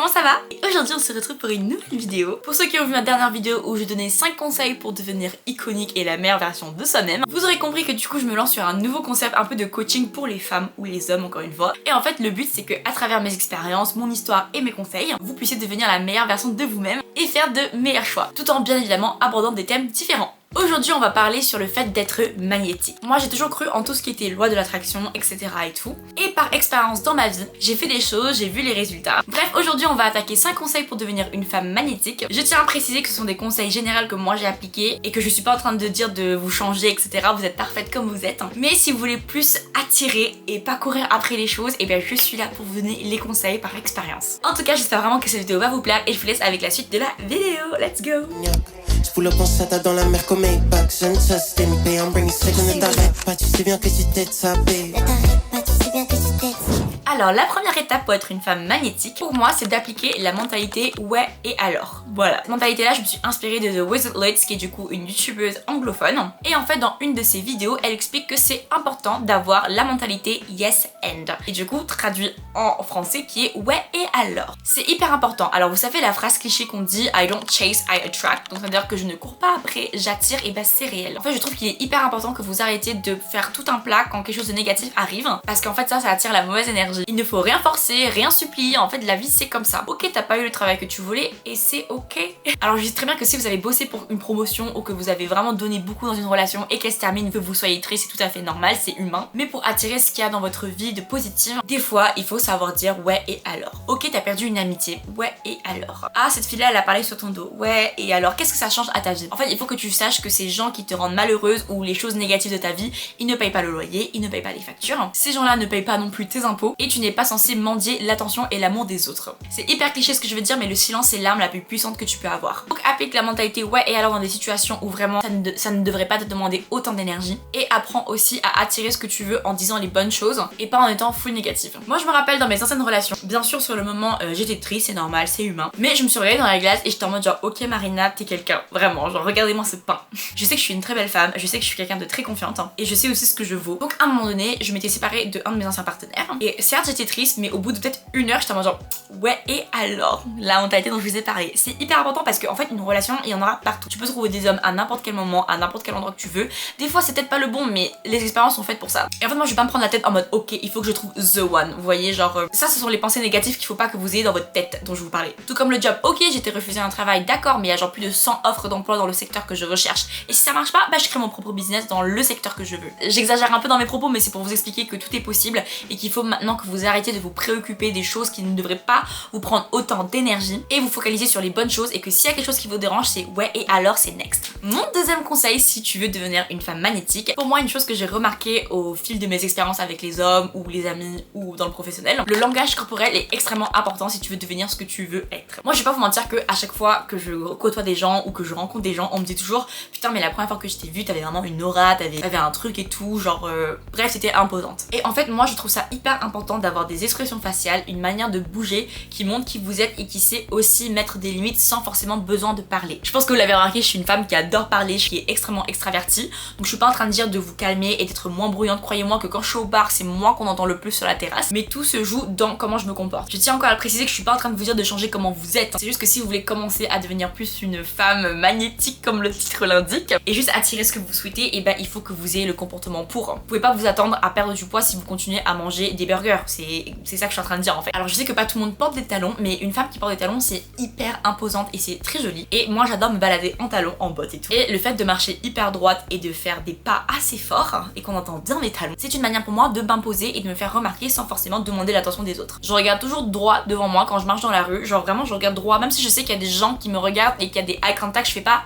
comment ça va? Et aujourd'hui on se retrouve pour une nouvelle vidéo. Pour ceux qui ont vu ma dernière vidéo où je donnais 5 conseils pour devenir iconique et la meilleure version de soi-même, vous aurez compris que du coup je me lance sur un nouveau concept un peu de coaching pour les femmes ou les hommes encore une fois. Et en fait le but c'est que à travers mes expériences, mon histoire et mes conseils, vous puissiez devenir la meilleure version de vous-même et faire de meilleurs choix, tout en bien évidemment abordant des thèmes différents. Aujourd'hui on va parler sur le fait d'être magnétique. Moi j'ai toujours cru en tout ce qui était loi de l'attraction, etc. et tout. Et par expérience dans ma vie, j'ai fait des choses, j'ai vu les résultats. Bref, aujourd'hui on va attaquer 5 conseils pour devenir une femme magnétique. Je tiens à préciser que ce sont des conseils généraux que moi j'ai appliqués et que je suis pas en train de dire de vous changer, etc. Vous êtes parfaite comme vous êtes. Mais si vous voulez plus attirer et pas courir après les choses, et bien je suis là pour vous donner les conseils par expérience. En tout cas j'espère vraiment que cette vidéo va vous plaire et je vous laisse avec la suite de la vidéo. Let's go! J'poule up en chata dans la mer comme Maybach. Je ne just didn't pay, I'm bringing sick. Ne t'arrête pas, tu sais bien que tu t'es tapé. Alors la première étape pour être une femme magnétique, pour moi c'est d'appliquer la mentalité ouais et alors. Voilà, cette mentalité là je me suis inspirée de The Wizard Lights qui est du coup une youtubeuse anglophone. Et en fait dans une de ses vidéos elle explique que c'est important d'avoir la mentalité yes and. Et du coup traduit en français qui est ouais et alors. C'est hyper important. Alors vous savez la phrase cliché qu'on dit I don't chase, I attract. Donc ça veut dire que je ne cours pas après, j'attire, et bah c'est réel. En fait je trouve qu'il est hyper important que vous arrêtiez de faire tout un plat quand quelque chose de négatif arrive. Parce qu'en fait ça attire la mauvaise énergie. Il ne faut rien forcer, rien supplier, en fait la vie c'est comme ça. Ok t'as pas eu le travail que tu voulais et c'est ok. Alors je sais très bien que si vous avez bossé pour une promotion ou que vous avez vraiment donné beaucoup dans une relation et qu'elle se termine, que vous soyez triste, c'est tout à fait normal, c'est humain. Mais pour attirer ce qu'il y a dans votre vie de positif, des fois il faut savoir dire ouais et alors. Ok t'as perdu une amitié, ouais et alors. Ah cette fille là elle a parlé sur ton dos, ouais et alors qu'est-ce que ça change à ta vie? En fait il faut que tu saches que ces gens qui te rendent malheureuse ou les choses négatives de ta vie, ils ne payent pas le loyer, ils ne payent pas les factures. Ces gens là ne payent pas non plus tes impôts et tu n'es pas censé mendier l'attention et l'amour des autres. C'est hyper cliché ce que je veux dire mais le silence est l'arme la plus puissante que tu peux avoir. Donc applique la mentalité ouais et alors dans des situations où vraiment ça ne devrait pas te demander autant d'énergie et apprends aussi à attirer ce que tu veux en disant les bonnes choses et pas en étant full négatif. Moi je me rappelle dans mes anciennes relations, bien sûr sur le moment j'étais triste, c'est normal, c'est humain, mais je me suis regardée dans la glace et j'étais en mode genre ok Marina t'es quelqu'un, vraiment genre regardez-moi ce pain. Je sais que je suis une très belle femme, je sais que je suis quelqu'un de très confiante et je sais aussi ce que je vaux. Donc à un moment donné je m'étais séparée de un de mes anciens partenaires et certes j'étais triste mais au bout de peut-être une heure j'étais en mode genre ouais et alors la mentalité dont je vous ai parlé. C'est hyper important parce qu'en fait une relation il y en aura partout. Tu peux trouver des hommes à n'importe quel moment, à n'importe quel endroit que tu veux. Des fois c'est peut-être pas le bon mais les expériences sont faites pour ça. Et en fait moi je vais pas me prendre la tête en mode ok il faut que je trouve the one. Vous voyez genre ça ce sont les pensées négatives qu'il faut pas que vous ayez dans votre tête dont je vous parlais. Tout comme le job, ok j'étais refusé un travail d'accord mais il y a genre plus de 100 offres d'emploi dans le secteur que je recherche. Et si ça marche pas bah je crée mon propre business dans le secteur que je veux. J'exagère un peu dans mes propos mais c'est pour vous expliquer que tout est possible et qu'il faut maintenant que vous arrêtiez de vous préoccuper des choses qui ne devraient pas vous prendre autant d'énergie et vous focaliser sur les bonnes choses et que s'il y a quelque chose qui vous dérange c'est ouais et alors c'est next. Mon deuxième conseil si tu veux devenir une femme magnétique, pour moi une chose que j'ai remarqué au fil de mes expériences avec les hommes ou les amis ou dans le professionnel, le langage corporel est extrêmement important si tu veux devenir ce que tu veux être. Moi je vais pas vous mentir que à chaque fois que je côtoie des gens ou que je rencontre des gens on me dit toujours putain mais la première fois que je t'ai vue t'avais vraiment une aura, t'avais un truc et tout genre bref c'était imposante. Et en fait moi je trouve ça hyper important d'avoir des expressions faciales, une manière de bouger qui montre qui vous êtes et qui sait aussi mettre des limites sans forcément besoin de parler. Je pense que vous l'avez remarqué, je suis une femme qui adore parler, qui est extrêmement extravertie, donc je suis pas en train de dire de vous calmer et d'être moins bruyante. Croyez-moi que quand je suis au bar c'est moi qu'on entend le plus sur la terrasse, mais tout se joue dans comment je me comporte. Je tiens encore à le préciser que je suis pas en train de vous dire de changer comment vous êtes, c'est juste que si vous voulez commencer à devenir plus une femme magnétique comme le titre l'indique et juste attirer ce que vous souhaitez, et ben il faut que vous ayez le comportement pour. Vous pouvez pas vous attendre à perdre du poids si vous continuez à manger des burgers, c'est ça que je suis en train de dire en fait. Alors je sais que pas tout le monde porte des talons mais une femme qui porte des talons c'est hyper imposante et c'est très joli et moi j'adore me balader en talons, en bottes et tout. Et le fait de marcher hyper droite et de faire des pas assez forts et qu'on entend bien mes talons, c'est une manière pour moi de m'imposer et de me faire remarquer sans forcément demander l'attention des autres. Je regarde toujours droit devant moi quand je marche dans la rue, genre vraiment je regarde droit même si je sais qu'il y a des gens qui me regardent et qu'il y a des eye contact, je fais pas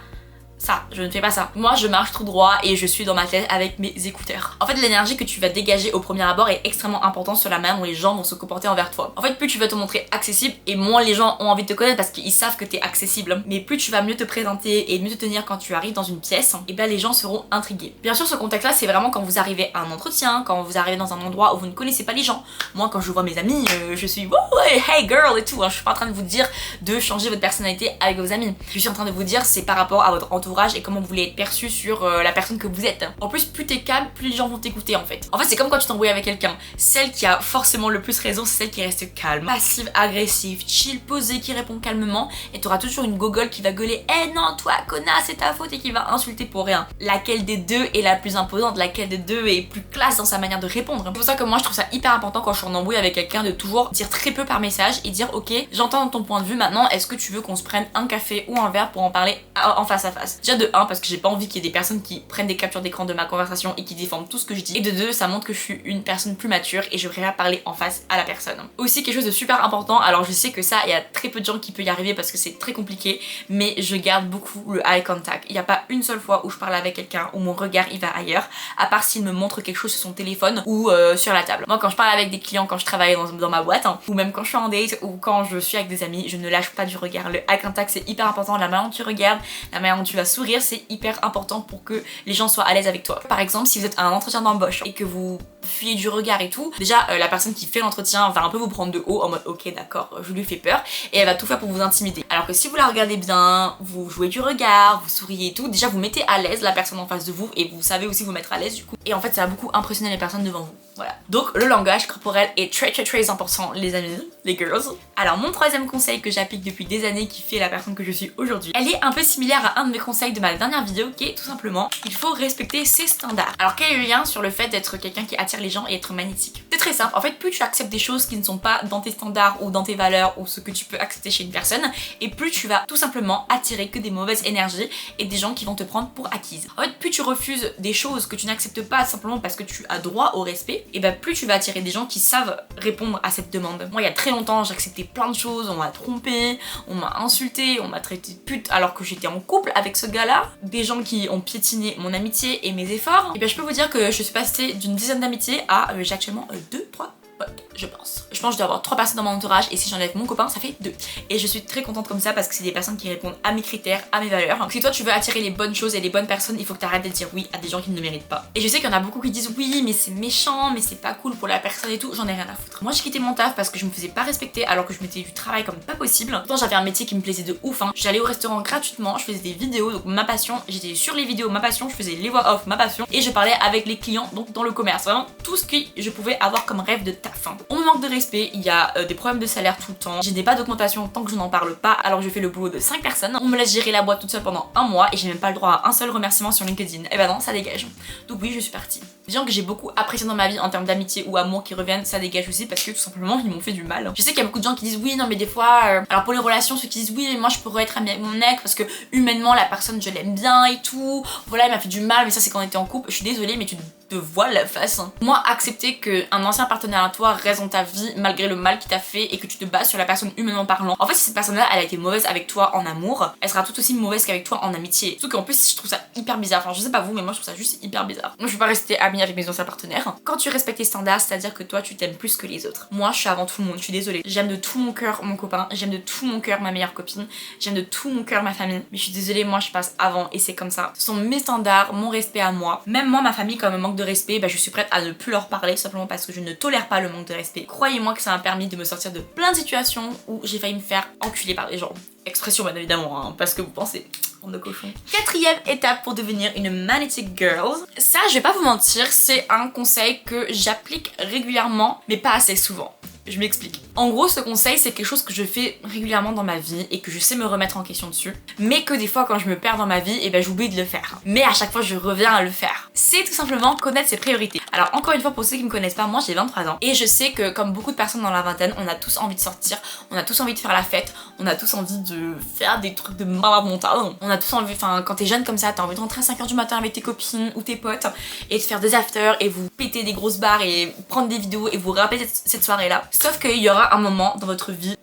ça, je ne fais pas ça. Moi je marche tout droit et je suis dans ma tête avec mes écouteurs. En fait l'énergie que tu vas dégager au premier abord est extrêmement importante sur la manière dont les gens vont se comporter envers toi. En fait plus tu vas te montrer accessible et moins les gens ont envie de te connaître parce qu'ils savent que t'es accessible. Mais plus tu vas mieux te présenter et mieux te tenir quand tu arrives dans une pièce, et ben les gens seront intrigués. Bien sûr ce contexte là c'est vraiment quand vous arrivez à un entretien, quand vous arrivez dans un endroit où vous ne connaissez pas les gens. Moi quand je vois mes amis je suis oh, hey girl et tout hein. Je suis pas en train de vous dire de changer votre personnalité avec vos amis. Je suis en train de vous dire c'est par rapport à votre entourage entourage et comment vous voulez être perçu sur la personne que vous êtes. En plus, plus t'es calme, plus les gens vont t'écouter en fait. En fait, c'est comme quand tu t'embrouilles avec quelqu'un. Celle qui a forcément le plus raison, c'est celle qui reste calme, passive, agressive, chill, posée, qui répond calmement. Et t'auras toujours une gogole qui va gueuler « Eh non, toi, connasse, c'est ta faute » et qui va insulter pour rien. Laquelle des deux est la plus imposante? Laquelle des deux est plus classe dans sa manière de répondre? C'est pour ça que moi, je trouve ça hyper important quand je suis en embrouille avec quelqu'un de toujours dire très peu par message et dire « Ok, j'entends ton point de vue, maintenant, est-ce que tu veux qu'on se prenne un café ou un verre pour en parler en face à face ?» Déjà de 1, parce que j'ai pas envie qu'il y ait des personnes qui prennent des captures d'écran de ma conversation et qui défendent tout ce que je dis. Et de 2, ça montre que je suis une personne plus mature et je préfère parler en face à la personne. Aussi quelque chose de super important, alors je sais que ça, il y a très peu de gens qui peuvent y arriver parce que c'est très compliqué, mais je garde beaucoup le eye contact. Il n'y a pas une seule fois où je parle avec quelqu'un où mon regard il va ailleurs, à part s'il me montre quelque chose sur son téléphone ou sur la table. Moi quand je parle avec des clients, quand je travaille dans ma boîte, ou même quand je suis en date ou quand je suis avec des amis, je ne lâche pas du regard. Le eye contact c'est hyper important, la manière dont tu regardes, la manière dont tu vas sourire, c'est hyper important pour que les gens soient à l'aise avec toi. Par exemple, si vous êtes à un entretien d'embauche et que vous fuyez du regard et tout, déjà la personne qui fait l'entretien va un peu vous prendre de haut en mode ok d'accord, je lui fais peur, et elle va tout faire pour vous intimider. Alors que si vous la regardez bien, vous jouez du regard, vous souriez et tout, déjà vous mettez à l'aise la personne en face de vous et vous savez aussi vous mettre à l'aise du coup. Et en fait ça va beaucoup impressionner les personnes devant vous. Voilà. Donc le langage corporel est très important les amis, les girls. Alors mon troisième conseil que j'applique depuis des années qui fait la personne que je suis aujourd'hui, elle est un peu similaire à un de mes conseils de ma dernière vidéo qui est tout simplement il faut respecter ses standards. Alors quel est le lien sur le fait d'être quelqu'un qui attire les gens et être magnétique? C'est très simple, en fait plus tu acceptes des choses qui ne sont pas dans tes standards ou dans tes valeurs ou ce que tu peux accepter chez une personne, et plus tu vas tout simplement attirer que des mauvaises énergies et des gens qui vont te prendre pour acquise. En fait plus tu refuses des choses que tu n'acceptes pas simplement parce que tu as droit au respect, et bah plus tu vas attirer des gens qui savent répondre à cette demande. Moi il y a très longtemps j'acceptais plein de choses, on m'a trompé, on m'a insulté, on m'a traité de pute alors que j'étais en couple avec ce gars-là, des gens qui ont piétiné mon amitié et mes efforts, et bien je peux vous dire que je suis passée d'une dizaine d'amitiés à j'ai actuellement 2, 3 potes, je pense. Je pense que je dois avoir 3 personnes dans mon entourage et si j'enlève mon copain ça fait 2. Et je suis très contente comme ça parce que c'est des personnes qui répondent à mes critères, à mes valeurs. Donc si toi tu veux attirer les bonnes choses et les bonnes personnes, il faut que tu arrêtes de dire oui à des gens qui ne le méritent pas. Et je sais qu'il y en a beaucoup qui disent oui mais c'est méchant, mais c'est pas cool pour la personne et tout, j'en ai rien à foutre. Moi j'ai quitté mon taf parce que je me faisais pas respecter alors que je mettais du travail comme pas possible. Pourtant j'avais un métier qui me plaisait de ouf hein. J'allais au restaurant gratuitement, je faisais des vidéos, donc ma passion, j'étais sur les vidéos, ma passion, je faisais les voix off, ma passion, et je parlais avec les clients, donc dans le commerce. Vraiment tout ce que je pouvais avoir comme rêve de taf. On me manque de respect, il y a des problèmes de salaire tout le temps, je n'ai pas d'augmentation tant que je n'en parle pas alors que je fais le boulot de 5 personnes, on me laisse gérer la boîte toute seule pendant un mois et j'ai même pas le droit à un seul remerciement sur LinkedIn. Et bah non, ça dégage. Donc oui, je suis partie. Les gens que j'ai beaucoup appréciés dans ma vie en termes d'amitié ou amour qui reviennent, ça dégage aussi parce que tout simplement ils m'ont fait du mal. Je sais qu'il y a beaucoup de gens qui disent oui non mais des fois, alors pour les relations ceux qui disent oui mais moi je pourrais être amie avec mon ex parce que humainement la personne je l'aime bien et tout, voilà il m'a fait du mal mais ça c'est quand on était en couple, je suis désolée mais tu te voiles la face. Moi accepter qu'un ancien partenaire à toi reste dans ta vie malgré le mal qu'il t'a fait et que tu te bases sur la personne humainement parlant. En fait si cette personne là elle a été mauvaise avec toi en amour, elle sera tout aussi mauvaise qu'avec toi en amitié. Surtout qu'en plus je trouve ça hyper bizarre, enfin je sais pas vous mais moi je trouve ça juste hyper bizarre. Moi je peux pas rester amie avec mes anciens partenaires. Quand tu respectes tes standards, c'est à dire que toi tu t'aimes plus que les autres. Moi je suis avant tout le monde, je suis désolée. J'aime de tout mon cœur mon copain, j'aime de tout mon cœur ma meilleure copine, j'aime de tout mon cœur ma famille, mais je suis désolée, moi je passe avant et c'est comme ça. Ce sont mes standards, mon respect à moi. Même moi ma famille quand elle me manque de respect, bah je suis prête à ne plus leur parler simplement parce que je ne tolère pas le manque de respect. Croyez-moi que ça m'a permis de me sortir de plein de situations où j'ai failli me faire enculer par des gens. Expression bien évidemment, hein, parce que vous pensez de cochon. Quatrième étape pour devenir une magnetic girl. Ça, je vais pas vous mentir, c'est un conseil que j'applique régulièrement, mais pas assez souvent. Je m'explique. En gros, ce conseil, c'est quelque chose que je fais régulièrement dans ma vie et que je sais me remettre en question dessus, mais que des fois, quand je me perds dans ma vie, et ben j'oublie de le faire. Mais à chaque fois, je reviens à le faire. C'est tout simplement connaître ses priorités. Alors, encore une fois, pour ceux qui me connaissent pas, moi j'ai 23 ans et je sais que, comme beaucoup de personnes dans la vingtaine, on a tous envie de sortir, on a tous envie de faire la fête, on a tous envie de faire des trucs de malade mental. On a tous envie, enfin, quand t'es jeune comme ça, t'as envie de rentrer à 5h du matin avec tes copines ou tes potes et de faire des afters et vous péter des grosses barres et prendre des vidéos et vous rappeler cette soirée-là. Sauf qu'il y aura un moment dans votre vie,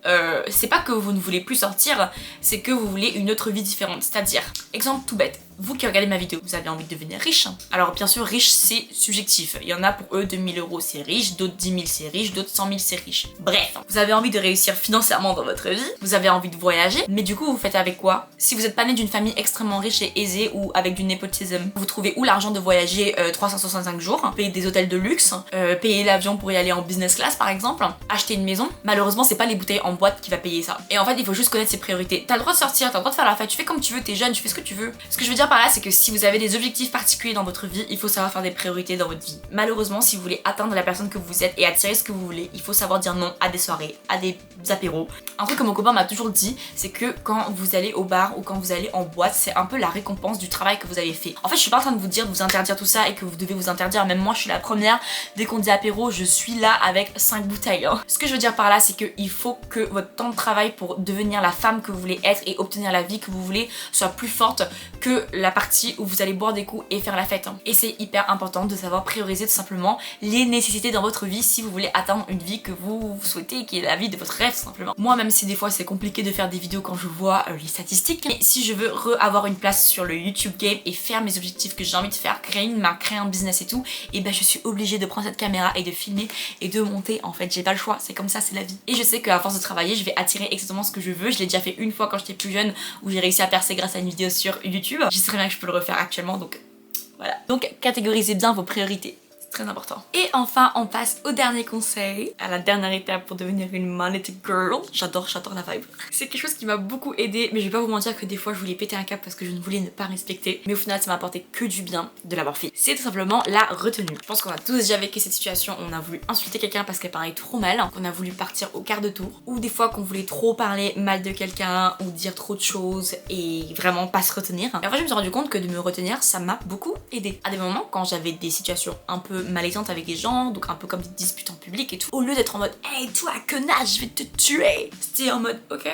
c'est pas que vous ne voulez plus sortir, c'est que vous voulez une autre vie différente. C'est-à-dire, exemple tout bête, vous qui regardez ma vidéo, vous avez envie de devenir riche. Alors bien sûr, riche c'est subjectif. Il y en a pour eux 2000 € c'est riche, d'autres 10 000 c'est riche, d'autres 100 000 c'est riche. Bref, vous avez envie de réussir financièrement dans votre vie, vous avez envie de voyager, mais du coup vous faites avec quoi? Si vous n'êtes pas né d'une famille extrêmement riche et aisée ou avec du népotisme, vous trouvez où l'argent de voyager 365 jours, payer des hôtels de luxe, payer l'avion pour y aller en business class par exemple, acheter une maison? Malheureusement c'est pas les bouteilles en boîte qui va payer ça. Et en fait il faut juste connaître ses priorités. T'as le droit de sortir, t'as le droit de faire la fête, tu fais comme tu veux, t'es jeune, tu fais ce que tu veux. Ce que je veux dire par là c'est que si vous avez des objectifs particuliers dans votre vie, il faut savoir faire des priorités dans votre vie. Malheureusement si vous voulez atteindre la personne que vous êtes et attirer ce que vous voulez, il faut savoir dire non à des soirées, à des apéros. Un truc que mon copain m'a toujours dit, c'est que quand vous allez au bar ou quand vous allez en boîte, c'est un peu la récompense du travail que vous avez fait. En fait je suis pas en train de vous dire de vous interdire tout ça et que vous devez vous interdire, même moi je suis la première, dès qu'on dit apéro je suis là avec 5 bouteilles hein. Ce que je veux dire par là c'est qu'il faut que votre temps de travail pour devenir la femme que vous voulez être et obtenir la vie que vous voulez soit plus forte que la partie où vous allez boire des coups et faire la fête hein. Et c'est hyper important de savoir prioriser tout simplement les nécessités dans votre vie si vous voulez atteindre une vie que vous souhaitez, qui est la vie de votre rêve tout simplement. Moi même si des fois c'est compliqué de faire des vidéos quand je vois les statistiques, mais si je veux avoir une place sur le YouTube game et faire mes objectifs que j'ai envie de faire, créer une marque, créer un business et tout, et ben je suis obligée de prendre cette caméra et de filmer et de monter en fait, j'ai pas le choix, c'est comme ça, c'est la vie. Et je sais qu'à force de travailler je vais attirer exactement ce que je veux, je l'ai déjà fait une fois quand j'étais plus jeune où j'ai réussi à percer grâce à une vidéo sur YouTube, je sais très bien que je peux le refaire actuellement donc voilà. Donc catégorisez bien vos priorités. Très important. Et enfin, on passe au dernier conseil, à la dernière étape pour devenir une money girl. J'adore la vibe. C'est quelque chose qui m'a beaucoup aidé, mais je vais pas vous mentir que des fois je voulais péter un cap parce que je ne voulais ne pas respecter. Mais au final, ça m'a apporté que du bien de l'avoir fait. C'est tout simplement la retenue. Je pense qu'on a tous déjà vécu cette situation. On a voulu insulter quelqu'un parce qu'elle parlait trop mal, qu'on a voulu partir au quart de tour, ou des fois qu'on voulait trop parler mal de quelqu'un ou dire trop de choses et vraiment pas se retenir. Et en fait, je me suis rendu compte que de me retenir, ça m'a beaucoup aidé. À des moments, quand j'avais des situations un peu malaisante avec des gens, donc un peu comme des disputes en public et tout, au lieu d'être en mode hey toi connasse je vais te tuer, c'était en mode ok.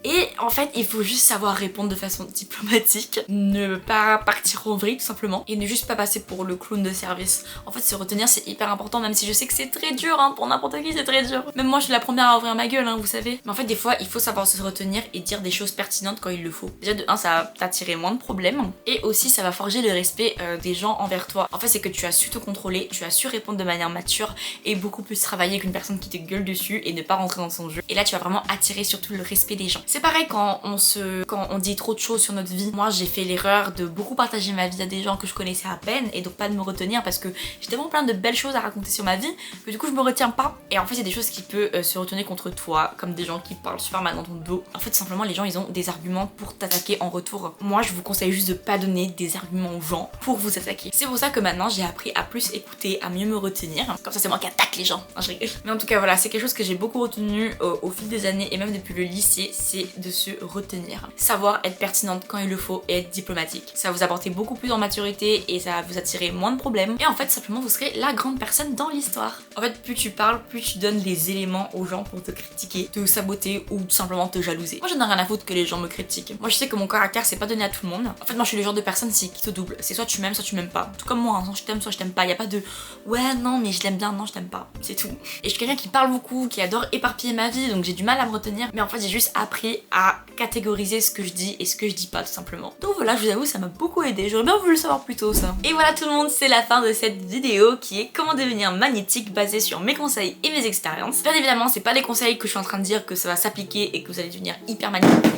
Et en fait, il faut juste savoir répondre de façon diplomatique, ne pas partir en vrille tout simplement, et ne juste pas passer pour le clown de service. En fait, se retenir c'est hyper important, même si je sais que c'est très dur, hein, pour n'importe qui c'est très dur. Même moi je suis la première à ouvrir ma gueule, hein, vous savez. Mais en fait, des fois, il faut savoir se retenir et dire des choses pertinentes quand il le faut. Déjà de 1, ça va t'attirer moins de problèmes, et aussi ça va forger le respect des gens envers toi. En fait, c'est que tu as su te contrôler, tu as su répondre de manière mature, et beaucoup plus travailler qu'une personne qui te gueule dessus et ne pas rentrer dans son jeu. Et là, tu vas vraiment attirer surtout le respect des gens. C'est pareil quand on dit trop de choses sur notre vie. Moi j'ai fait l'erreur de beaucoup partager ma vie à des gens que je connaissais à peine et donc pas de me retenir parce que j'ai tellement plein de belles choses à raconter sur ma vie que du coup je me retiens pas. Et en fait c'est des choses qui peuvent se retourner contre toi, comme des gens qui parlent super mal dans ton dos. En fait tout simplement les gens ils ont des arguments pour t'attaquer en retour. Moi je vous conseille juste de pas donner des arguments aux gens pour vous attaquer. C'est pour ça que maintenant j'ai appris à plus écouter, à mieux me retenir. Comme ça c'est moi qui attaque les gens. Non, je rigole. Mais en tout cas voilà, c'est quelque chose que j'ai beaucoup retenu au fil des années et même depuis le lycée, c'est de se retenir. Savoir être pertinente quand il le faut et être diplomatique. Ça va vous apporter beaucoup plus en maturité et ça va vous attirer moins de problèmes. Et en fait, simplement, vous serez la grande personne dans l'histoire. En fait, plus tu parles, plus tu donnes les éléments aux gens pour te critiquer, te saboter ou tout simplement te jalouser. Moi, j'en ai rien à foutre que les gens me critiquent. Moi, je sais que mon caractère, c'est pas donné à tout le monde. En fait, moi, je suis le genre de personne qui te double. C'est soit tu m'aimes, soit tu m'aimes pas. Tout comme moi, hein, soit je t'aime pas. Y a pas de ouais, non, mais je l'aime bien, non, je t'aime pas. C'est tout. Et je suis quelqu'un qui parle beaucoup, qui adore éparpiller ma vie, donc j'ai du mal à me retenir. Mais en fait, j'ai juste appris à catégoriser ce que je dis et ce que je dis pas tout simplement. Donc voilà, je vous avoue, ça m'a beaucoup aidé. J'aurais bien voulu le savoir plus tôt ça. Et voilà tout le monde, c'est la fin de cette vidéo qui est comment devenir magnétique basée sur mes conseils et mes expériences. Bien évidemment, c'est pas les conseils que je suis en train de dire que ça va s'appliquer et que vous allez devenir hyper magnétique.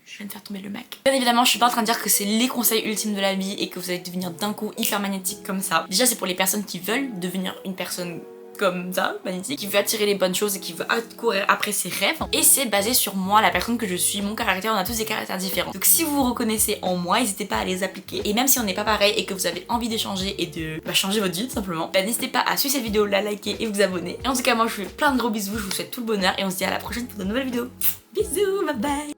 Je viens de faire tomber le Mac. Bien évidemment, je suis pas en train de dire que c'est les conseils ultimes de la vie et que vous allez devenir d'un coup hyper magnétique comme ça. Déjà, c'est pour les personnes qui veulent devenir une personne comme ça, magnétique, qui veut attirer les bonnes choses et qui veut courir après ses rêves. Et c'est basé sur moi, la personne que je suis, mon caractère, on a tous des caractères différents. Donc si vous vous reconnaissez en moi, n'hésitez pas à les appliquer. Et même si on n'est pas pareil et que vous avez envie d'échanger et de changer votre vie tout simplement, n'hésitez pas à suivre cette vidéo, la liker et vous abonner. Et en tout cas, moi je vous fais plein de gros bisous, je vous souhaite tout le bonheur et on se dit à la prochaine pour de nouvelles vidéos. Bisous, bye bye.